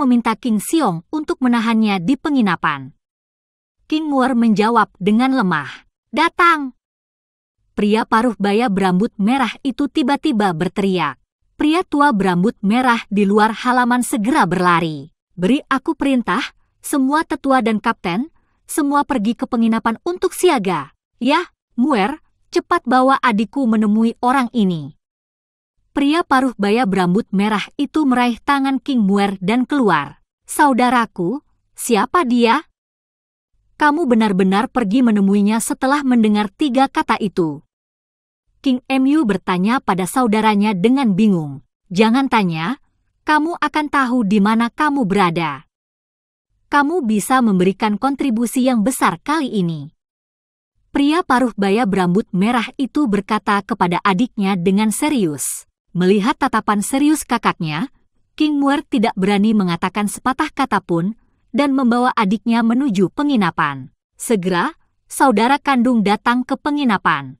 meminta King Xiong untuk menahannya di penginapan. King Muer menjawab dengan lemah, "Datang!" Pria paruh baya berambut merah itu tiba-tiba berteriak. Pria tua berambut merah di luar halaman segera berlari. "Beri aku perintah, semua tetua dan kapten, semua pergi ke penginapan untuk siaga. Ya, Muer, cepat bawa adikku menemui orang ini." Pria paruh baya berambut merah itu meraih tangan King Muer dan keluar. "Saudaraku, siapa dia?" "Kamu benar-benar pergi menemuinya setelah mendengar 3 kata itu?" King Mu bertanya pada saudaranya dengan bingung. "Jangan tanya, kamu akan tahu di mana kamu berada. Kamu bisa memberikan kontribusi yang besar kali ini." Pria paruh baya berambut merah itu berkata kepada adiknya dengan serius. Melihat tatapan serius kakaknya, King Muer tidak berani mengatakan sepatah kata pun dan membawa adiknya menuju penginapan. Segera, saudara kandung datang ke penginapan.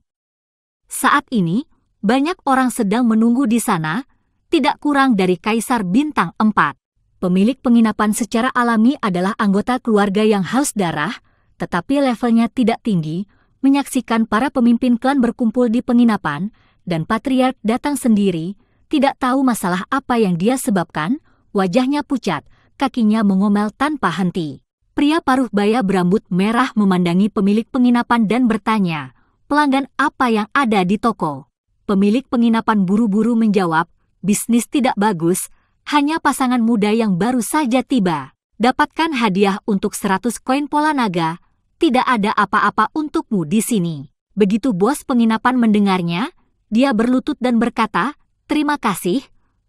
Saat ini, banyak orang sedang menunggu di sana, tidak kurang dari Kaisar Bintang 4. Pemilik penginapan secara alami adalah anggota keluarga yang haus darah, tetapi levelnya tidak tinggi, menyaksikan para pemimpin klan berkumpul di penginapan, dan Patriark datang sendiri, tidak tahu masalah apa yang dia sebabkan, wajahnya pucat, kakinya mengomel tanpa henti. Pria paruh baya berambut merah memandangi pemilik penginapan dan bertanya, "Pelanggan apa yang ada di toko?" Pemilik penginapan buru-buru menjawab, "Bisnis tidak bagus, hanya pasangan muda yang baru saja tiba. Dapatkan hadiah untuk 100 koin pola naga, tidak ada apa-apa untukmu di sini." Begitu bos penginapan mendengarnya, dia berlutut dan berkata, "Terima kasih,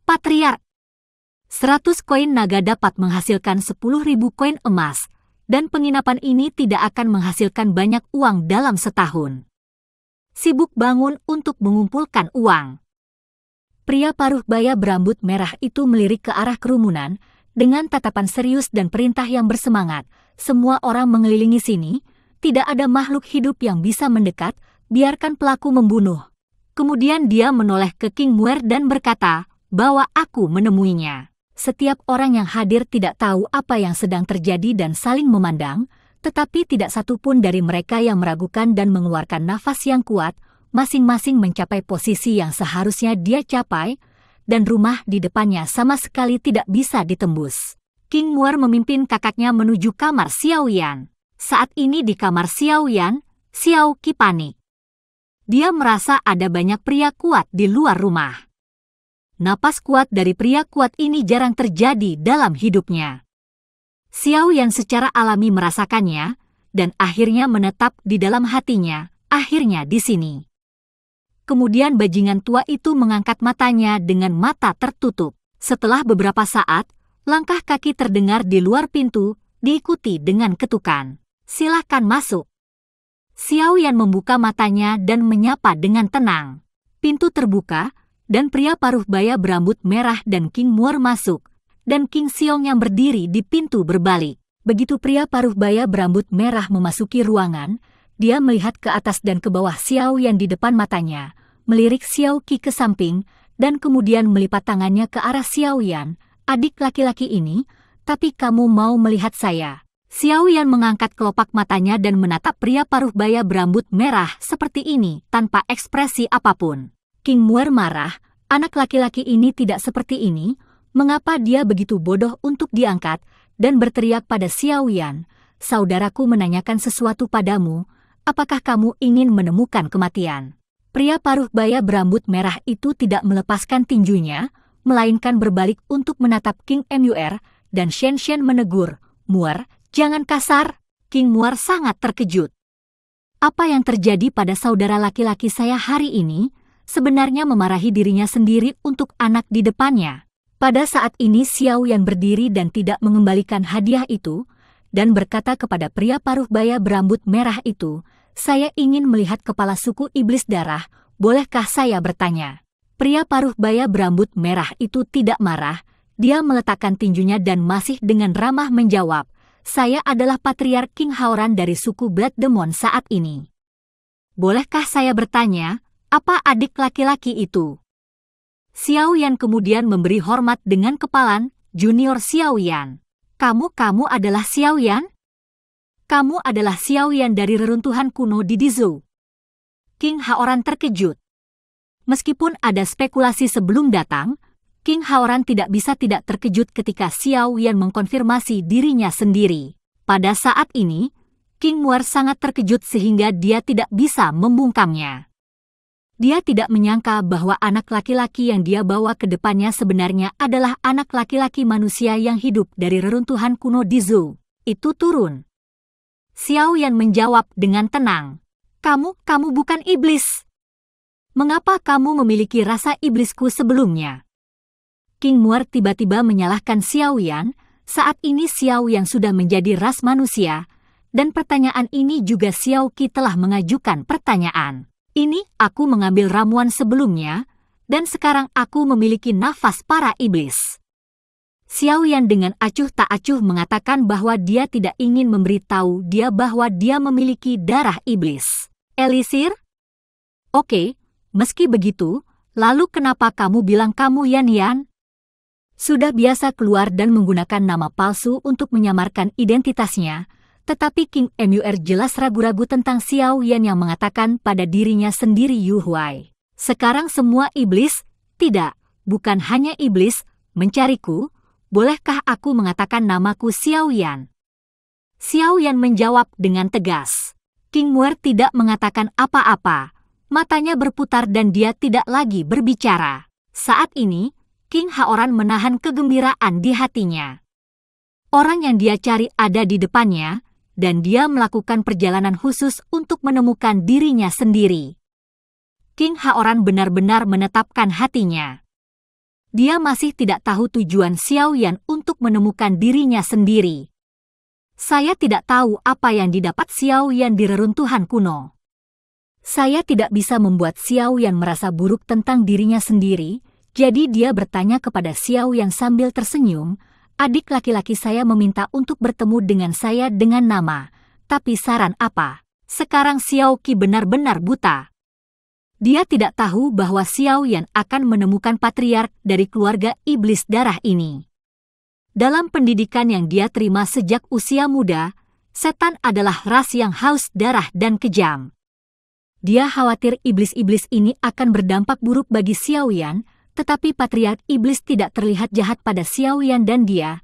Patriark." 100 koin naga dapat menghasilkan 10.000 koin emas, dan penginapan ini tidak akan menghasilkan banyak uang dalam setahun. Sibuk bangun untuk mengumpulkan uang. Pria paruh baya berambut merah itu melirik ke arah kerumunan, dengan tatapan serius dan perintah yang bersemangat. "Semua orang mengelilingi sini, tidak ada makhluk hidup yang bisa mendekat, biarkan pelaku membunuh." Kemudian dia menoleh ke King Muer dan berkata, "Bawa aku menemuinya." Setiap orang yang hadir tidak tahu apa yang sedang terjadi dan saling memandang, tetapi tidak satu pun dari mereka yang meragukan dan mengeluarkan nafas yang kuat, masing-masing mencapai posisi yang seharusnya dia capai, dan rumah di depannya sama sekali tidak bisa ditembus. King Muer memimpin kakaknya menuju kamar Xiao Yan. Saat ini di kamar Xiao Yan, Xiao Qi panik. Dia merasa ada banyak pria kuat di luar rumah. Napas kuat dari pria kuat ini jarang terjadi dalam hidupnya. Xiao Yan secara alami merasakannya, dan akhirnya menetap di dalam hatinya, akhirnya di sini. Kemudian bajingan tua itu mengangkat matanya dengan mata tertutup. Setelah beberapa saat, langkah kaki terdengar di luar pintu, diikuti dengan ketukan. "Silakan masuk." Xiao Yan membuka matanya dan menyapa dengan tenang. Pintu terbuka, dan pria paruh baya berambut merah dan King Muer masuk, dan King Xiong yang berdiri di pintu berbalik. Begitu pria paruh baya berambut merah memasuki ruangan, dia melihat ke atas dan ke bawah Xiao Yan di depan matanya, melirik Xiao Qi ke samping, dan kemudian melipat tangannya ke arah Xiao Yan. "Adik laki-laki ini, tapi kamu mau melihat saya?" Xiao Yan mengangkat kelopak matanya dan menatap pria paruh baya berambut merah seperti ini tanpa ekspresi apapun. King Muer marah, anak laki-laki ini tidak seperti ini, mengapa dia begitu bodoh untuk diangkat, dan berteriak pada Xiao Yan, "Saudaraku menanyakan sesuatu padamu, apakah kamu ingin menemukan kematian?" Pria paruh baya berambut merah itu tidak melepaskan tinjunya, melainkan berbalik untuk menatap King Muer, dan Shen Shen menegur, "Muer, jangan kasar." King Muer sangat terkejut. Apa yang terjadi pada saudara laki-laki saya hari ini, sebenarnya memarahi dirinya sendiri untuk anak di depannya. Pada saat ini Xiao Yan berdiri dan tidak mengembalikan hadiah itu, dan berkata kepada pria paruh baya berambut merah itu, "Saya ingin melihat kepala suku iblis darah, bolehkah saya bertanya?" Pria paruh baya berambut merah itu tidak marah, dia meletakkan tinjunya dan masih dengan ramah menjawab, "Saya adalah Patriark King Haoran dari suku Blood Demon saat ini. Bolehkah saya bertanya, apa adik laki-laki itu?" Xiao Yan kemudian memberi hormat dengan kepalan, Junior Xiaoyan. Kamu adalah Xiaoyan? Kamu adalah Xiaoyan dari reruntuhan kuno di Dizhou. King Haoran terkejut. Meskipun ada spekulasi sebelum datang, King Haoran tidak bisa tidak terkejut ketika Xiaoyan mengkonfirmasi dirinya sendiri. Pada saat ini, King Muer sangat terkejut sehingga dia tidak bisa membungkamnya. Dia tidak menyangka bahwa anak laki-laki yang dia bawa ke depannya sebenarnya adalah anak laki-laki manusia yang hidup dari reruntuhan kuno Dizhou. Itu turun. Xiaoyan menjawab dengan tenang. Kamu bukan iblis. Mengapa kamu memiliki rasa iblisku sebelumnya? King Muer tiba-tiba menyalahkan Xiaoyan. Saat ini Xiaoyan sudah menjadi ras manusia, dan pertanyaan ini juga Xiao Qi telah mengajukan pertanyaan. Ini aku mengambil ramuan sebelumnya, dan sekarang aku memiliki nafas para iblis. Xiaoyan dengan acuh tak acuh mengatakan bahwa dia tidak ingin memberitahu dia bahwa dia memiliki darah iblis. Elisir? Oke, meski begitu, lalu kenapa kamu bilang kamu Yan Yan? Sudah biasa keluar dan menggunakan nama palsu untuk menyamarkan identitasnya, tetapi King Muer jelas ragu-ragu tentang Xiaoyan yang mengatakan pada dirinya sendiri Yu Huai. Sekarang semua iblis, tidak, bukan hanya iblis, mencariku. Bolehkah aku mengatakan namaku Xiaoyan? Xiaoyan menjawab dengan tegas. King Muer tidak mengatakan apa-apa. Matanya berputar dan dia tidak lagi berbicara. Saat ini, King Haoran menahan kegembiraan di hatinya. Orang yang dia cari ada di depannya, dan dia melakukan perjalanan khusus untuk menemukan dirinya sendiri. King Haoran benar-benar menetapkan hatinya. Dia masih tidak tahu tujuan Xiaoyan untuk menemukan dirinya sendiri. Saya tidak tahu apa yang didapat Xiaoyan di reruntuhan kuno. Saya tidak bisa membuat Xiaoyan merasa buruk tentang dirinya sendiri, jadi dia bertanya kepada Xiaoyan sambil tersenyum, adik laki-laki saya meminta untuk bertemu dengan saya dengan nama, tapi saran apa? Sekarang Xiao Qi benar-benar buta. Dia tidak tahu bahwa Xiaoyan akan menemukan patriark dari keluarga iblis darah ini. Dalam pendidikan yang dia terima sejak usia muda, setan adalah ras yang haus darah dan kejam. Dia khawatir iblis-iblis ini akan berdampak buruk bagi Xiaoyan, tetapi patriark iblis tidak terlihat jahat pada Xiaoyan dan dia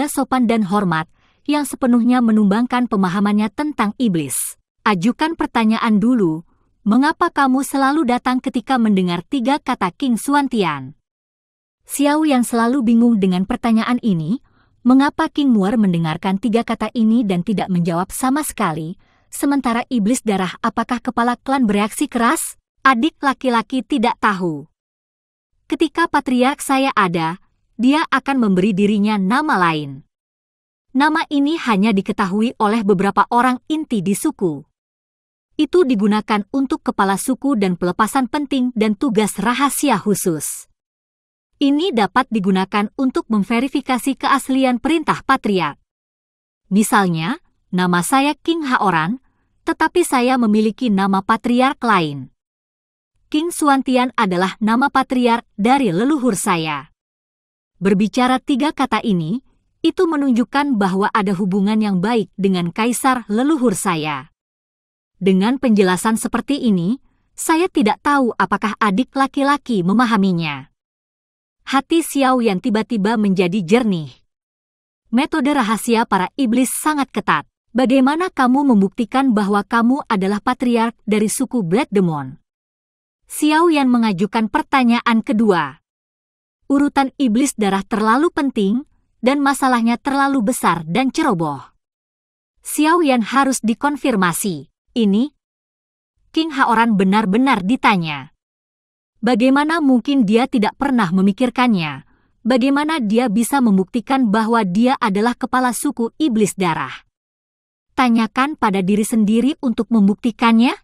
sopan dan hormat, yang sepenuhnya menumbangkan pemahamannya tentang iblis. Ajukan pertanyaan dulu, mengapa kamu selalu datang ketika mendengar 3 kata King Xuantian? Xiaoyan selalu bingung dengan pertanyaan ini, mengapa King Muer mendengarkan 3 kata ini dan tidak menjawab sama sekali, sementara iblis darah apakah kepala klan bereaksi keras? Adik laki-laki tidak tahu. Ketika patriark saya ada, dia akan memberi dirinya nama lain. Nama ini hanya diketahui oleh beberapa orang inti di suku. Itu digunakan untuk kepala suku dan pelepasan penting dan tugas rahasia khusus. Ini dapat digunakan untuk memverifikasi keaslian perintah patriark. Misalnya, nama saya King Haoran, tetapi saya memiliki nama patriark lain. King Xuantian adalah nama patriark dari leluhur saya. Berbicara 3 kata ini, itu menunjukkan bahwa ada hubungan yang baik dengan kaisar leluhur saya. Dengan penjelasan seperti ini, saya tidak tahu apakah adik laki-laki memahaminya. Hati Xiaoyan tiba-tiba menjadi jernih. Metode rahasia para iblis sangat ketat. Bagaimana kamu membuktikan bahwa kamu adalah patriark dari suku Black Demon? Xiaoyan mengajukan pertanyaan kedua. Urutan iblis darah terlalu penting, dan masalahnya terlalu besar dan ceroboh. Xiaoyan harus dikonfirmasi. Ini? King Haoran benar-benar ditanya. Bagaimana mungkin dia tidak pernah memikirkannya? Bagaimana dia bisa membuktikan bahwa dia adalah kepala suku iblis darah? Tanyakan pada diri sendiri untuk membuktikannya.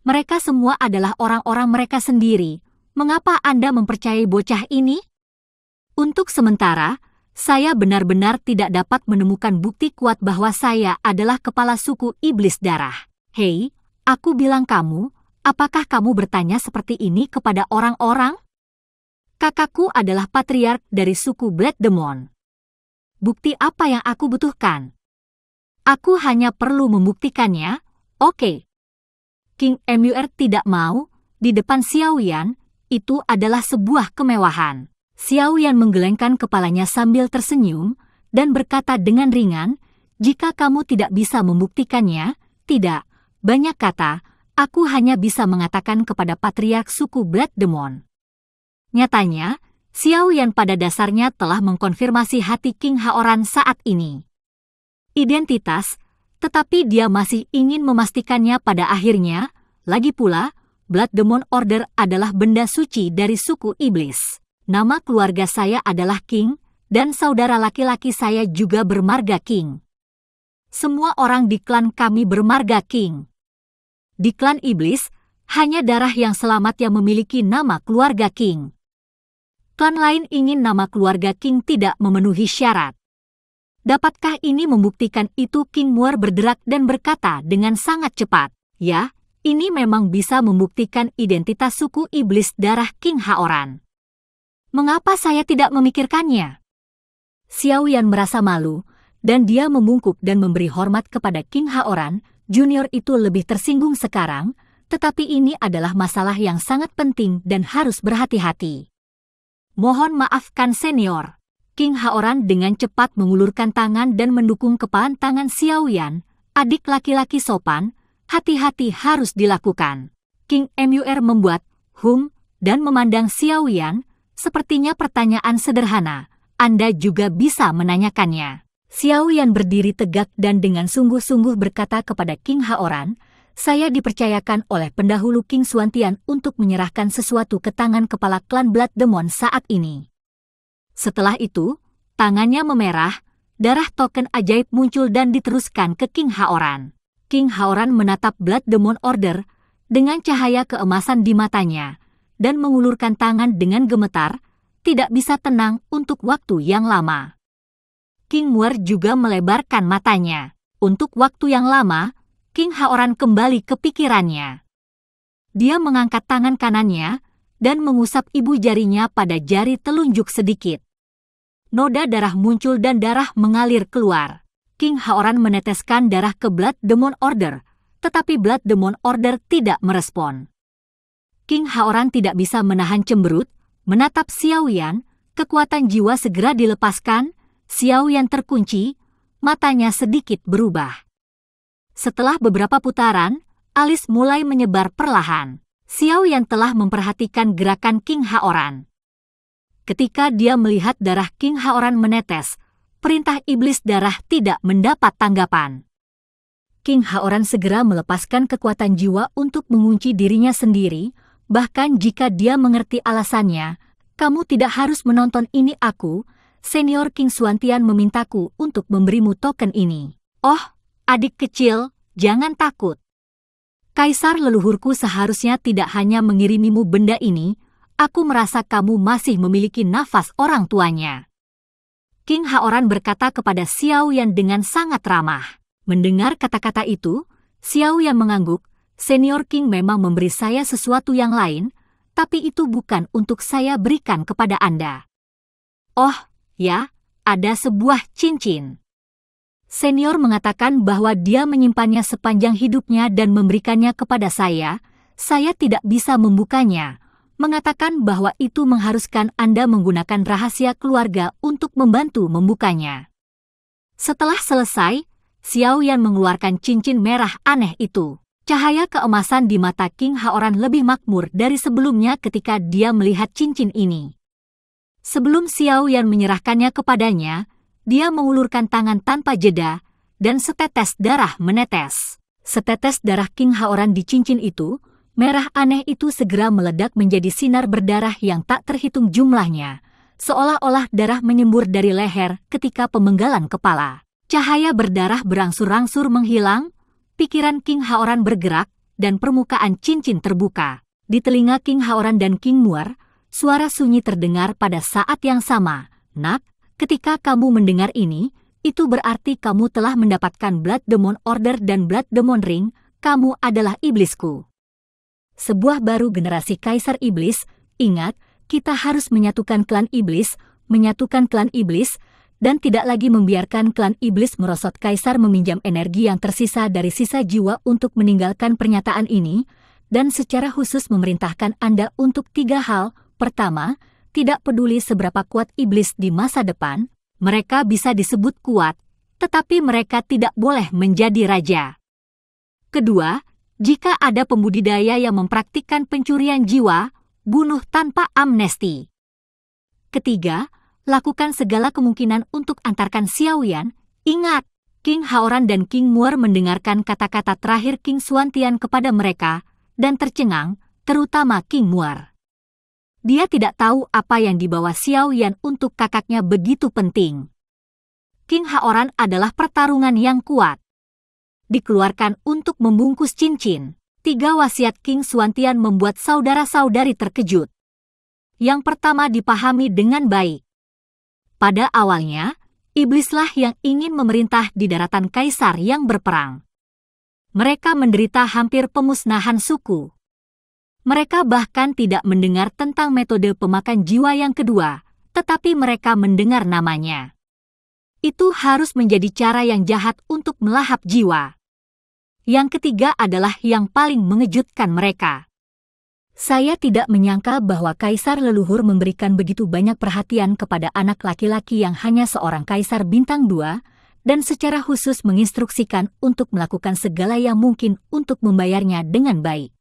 Mereka semua adalah orang-orang mereka sendiri. Mengapa Anda mempercayai bocah ini? Untuk sementara, saya benar-benar tidak dapat menemukan bukti kuat bahwa saya adalah kepala suku iblis darah. Hei, aku bilang kamu, apakah kamu bertanya seperti ini kepada orang-orang? Kakakku adalah patriark dari suku Blood Demon. Bukti apa yang aku butuhkan? Aku hanya perlu membuktikannya, oke. King Mur tidak mau, di depan Xiao Yan, itu adalah sebuah kemewahan. Xiao Yan menggelengkan kepalanya sambil tersenyum, dan berkata dengan ringan, jika kamu tidak bisa membuktikannya, tidak, banyak kata, aku hanya bisa mengatakan kepada patriark suku Blood Demon. Nyatanya, Xiao Yan pada dasarnya telah mengkonfirmasi hati King Haoran saat ini. Identitas, tetapi dia masih ingin memastikannya pada akhirnya, lagi pula, Blood Demon Order adalah benda suci dari suku iblis. Nama keluarga saya adalah King, dan saudara laki-laki saya juga bermarga King. Semua orang di klan kami bermarga King. Di klan iblis, hanya darah yang selamat yang memiliki nama keluarga King. Klan lain ingin nama keluarga King tidak memenuhi syarat. Dapatkah ini membuktikan itu? King Muar berderak dan berkata dengan sangat cepat, ya, ini memang bisa membuktikan identitas suku iblis darah King Haoran. Mengapa saya tidak memikirkannya? Xiao Yan merasa malu, dan dia membungkuk dan memberi hormat kepada King Haoran. Junior itu lebih tersinggung sekarang, tetapi ini adalah masalah yang sangat penting dan harus berhati-hati. Mohon maafkan senior. King Haoran dengan cepat mengulurkan tangan dan mendukung kepalan tangan Xiao Yan, adik laki-laki sopan, hati-hati harus dilakukan. King Mur membuat dan memandang Xiao Yan, sepertinya pertanyaan sederhana, Anda juga bisa menanyakannya. Xiao Yan berdiri tegak dan dengan sungguh-sungguh berkata kepada King Haoran, saya dipercayakan oleh pendahulu King Xuantian untuk menyerahkan sesuatu ke tangan kepala klan Blood Demon saat ini. Setelah itu, tangannya memerah, darah token ajaib muncul dan diteruskan ke King Haoran. King Haoran menatap Blood Demon Order dengan cahaya keemasan di matanya, dan mengulurkan tangan dengan gemetar, tidak bisa tenang untuk waktu yang lama. King Muar juga melebarkan matanya. Untuk waktu yang lama, King Haoran kembali ke pikirannya. Dia mengangkat tangan kanannya dan mengusap ibu jarinya pada jari telunjuk sedikit. Noda darah muncul dan darah mengalir keluar. King Haoran meneteskan darah ke Blood Demon Order, tetapi Blood Demon Order tidak merespon. King Haoran tidak bisa menahan cemberut, menatap Xiao Yan, kekuatan jiwa segera dilepaskan, Xiao Yan terkunci, matanya sedikit berubah. Setelah beberapa putaran, alis mulai menyebar perlahan. Xiao Yan telah memperhatikan gerakan King Haoran. Ketika dia melihat darah King Haoran menetes, perintah iblis darah tidak mendapat tanggapan. King Haoran segera melepaskan kekuatan jiwa untuk mengunci dirinya sendiri, bahkan jika dia mengerti alasannya, kamu tidak harus menonton ini aku, senior King Xuantian memintaku untuk memberimu token ini. Oh, adik kecil, jangan takut. Kaisar leluhurku seharusnya tidak hanya mengirimimu benda ini, aku merasa kamu masih memiliki nafas orang tuanya. King Haoran berkata kepada Xiao Yan dengan sangat ramah. Mendengar kata-kata itu, Xiao Yan mengangguk, senior King memang memberi saya sesuatu yang lain, tapi itu bukan untuk saya berikan kepada Anda. Oh, ya, ada sebuah cincin. Senior mengatakan bahwa dia menyimpannya sepanjang hidupnya dan memberikannya kepada saya tidak bisa membukanya, mengatakan bahwa itu mengharuskan Anda menggunakan rahasia keluarga untuk membantu membukanya. Setelah selesai, Xiao Yan mengeluarkan cincin merah aneh itu. Cahaya keemasan di mata King Haoran lebih makmur dari sebelumnya ketika dia melihat cincin ini. Sebelum Xiao Yan menyerahkannya kepadanya, dia mengulurkan tangan tanpa jeda, dan setetes darah menetes. Setetes darah King Haoran di cincin itu, merah aneh itu segera meledak menjadi sinar berdarah yang tak terhitung jumlahnya, seolah-olah darah menyembur dari leher ketika pemenggalan kepala. Cahaya berdarah berangsur-angsur menghilang, pikiran King Haoran bergerak, dan permukaan cincin terbuka. Di telinga King Haoran dan King Muar, suara sunyi terdengar pada saat yang sama. Nak, ketika kamu mendengar ini, itu berarti kamu telah mendapatkan Blood Demon Order dan Blood Demon Ring, kamu adalah iblisku. Sebuah baru generasi Kaisar Iblis, ingat, kita harus menyatukan klan iblis, dan tidak lagi membiarkan klan iblis merosot. Kaisar meminjam energi yang tersisa dari sisa jiwa untuk meninggalkan pernyataan ini, dan secara khusus memerintahkan Anda untuk 3 hal. Pertama, tidak peduli seberapa kuat iblis di masa depan, mereka bisa disebut kuat, tetapi mereka tidak boleh menjadi raja. Kedua, jika ada pembudidaya yang mempraktikkan pencurian jiwa, bunuh tanpa amnesti. Ketiga, lakukan segala kemungkinan untuk antarkan Xiao Yan. Ingat, King Haoran dan King Muer mendengarkan kata-kata terakhir King Xuantian kepada mereka, dan tercengang, terutama King Muer. Dia tidak tahu apa yang dibawa Xiao Yan untuk kakaknya begitu penting. King Haoran adalah pertarungan yang kuat. Dikeluarkan untuk membungkus cincin. 3 wasiat King Xuantian membuat saudara-saudari terkejut. Yang pertama dipahami dengan baik. Pada awalnya, iblislah yang ingin memerintah di daratan kaisar yang berperang. Mereka menderita hampir pemusnahan suku. Mereka bahkan tidak mendengar tentang metode pemakan jiwa yang kedua, tetapi mereka mendengar namanya. Itu harus menjadi cara yang jahat untuk melahap jiwa. Yang ketiga adalah yang paling mengejutkan mereka. Saya tidak menyangka bahwa kaisar leluhur memberikan begitu banyak perhatian kepada anak laki-laki yang hanya seorang kaisar bintang 2, dan secara khusus menginstruksikan untuk melakukan segala yang mungkin untuk membayarnya dengan baik.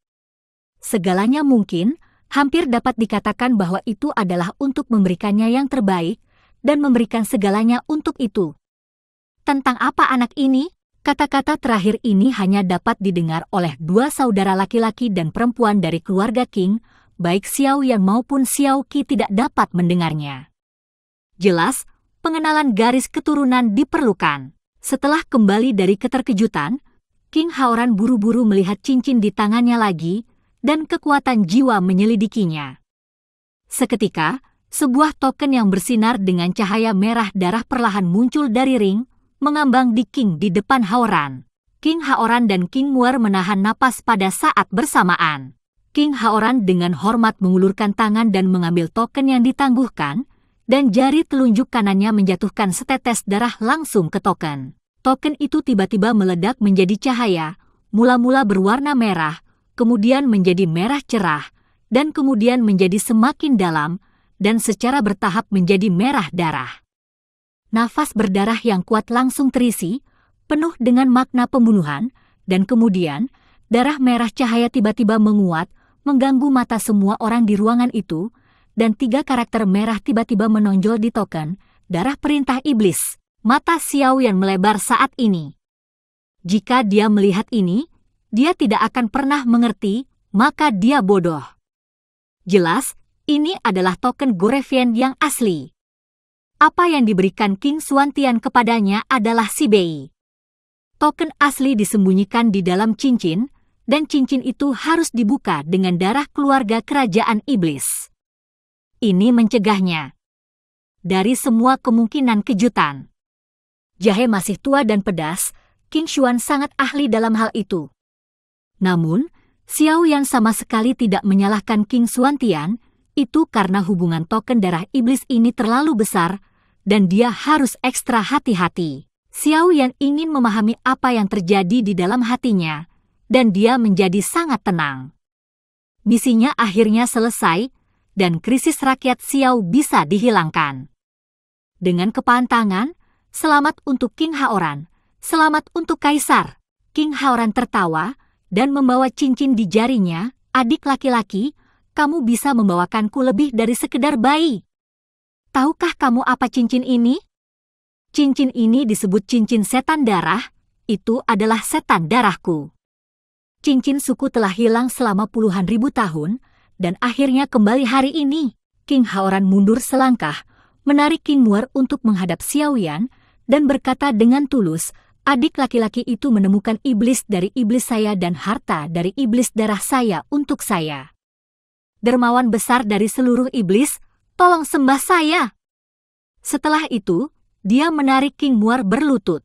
Segalanya mungkin, hampir dapat dikatakan bahwa itu adalah untuk memberikannya yang terbaik, dan memberikan segalanya untuk itu. Tentang apa anak ini? Kata-kata terakhir ini hanya dapat didengar oleh 2 saudara laki-laki dan perempuan dari keluarga King, baik Xiao Yan maupun Xiao Qi tidak dapat mendengarnya. Jelas, pengenalan garis keturunan diperlukan. Setelah kembali dari keterkejutan, King Haoran buru-buru melihat cincin di tangannya lagi, dan kekuatan jiwa menyelidikinya. Seketika, sebuah token yang bersinar dengan cahaya merah darah perlahan muncul dari ring, mengambang di King di depan Haoran. King Haoran dan King Muer menahan napas pada saat bersamaan. King Haoran dengan hormat mengulurkan tangan dan mengambil token yang ditangguhkan, dan jari telunjuk kanannya menjatuhkan setetes darah langsung ke token. Token itu tiba-tiba meledak menjadi cahaya, mula-mula berwarna merah, kemudian menjadi merah cerah, dan kemudian menjadi semakin dalam, dan secara bertahap menjadi merah darah. Nafas berdarah yang kuat langsung terisi, penuh dengan makna pembunuhan, dan kemudian, darah merah cahaya tiba-tiba menguat, mengganggu mata semua orang di ruangan itu, dan 3 karakter merah tiba-tiba menonjol di token, darah perintah iblis. Mata Xiao Yan melebar saat ini. Jika dia melihat ini, dia tidak akan pernah mengerti, maka dia bodoh. Jelas, ini adalah token Gorevian yang asli. Apa yang diberikan King Xuantian kepadanya adalah si Bei. Token asli disembunyikan di dalam cincin, dan cincin itu harus dibuka dengan darah keluarga kerajaan iblis. Ini mencegahnya dari semua kemungkinan kejutan. Jahe masih tua dan pedas, King Xuan sangat ahli dalam hal itu. Namun, Xiao Yan sama sekali tidak menyalahkan King Xuantian, itu karena hubungan token darah iblis ini terlalu besar, dan dia harus ekstra hati-hati. Xiao Yan ingin memahami apa yang terjadi di dalam hatinya, dan dia menjadi sangat tenang. Misinya akhirnya selesai, dan krisis rakyat Xiao bisa dihilangkan. Dengan kepantangan, selamat untuk King Haoran, selamat untuk Kaisar. King Haoran tertawa, dan membawa cincin di jarinya. Adik laki-laki, kamu bisa membawakanku lebih dari sekedar bayi. Tahukah kamu apa cincin ini? Cincin ini disebut cincin setan darah, itu adalah setan darahku. Cincin suku telah hilang selama puluhan ribu tahun, dan akhirnya kembali hari ini. King Haoran mundur selangkah, menarik King Muer untuk menghadap Xiao Yan, dan berkata dengan tulus, adik laki-laki itu menemukan iblis dari iblis saya dan harta dari iblis darah saya untuk saya. Dermawan besar dari seluruh iblis, tolong sembah saya. Setelah itu, dia menarik King Muer berlutut.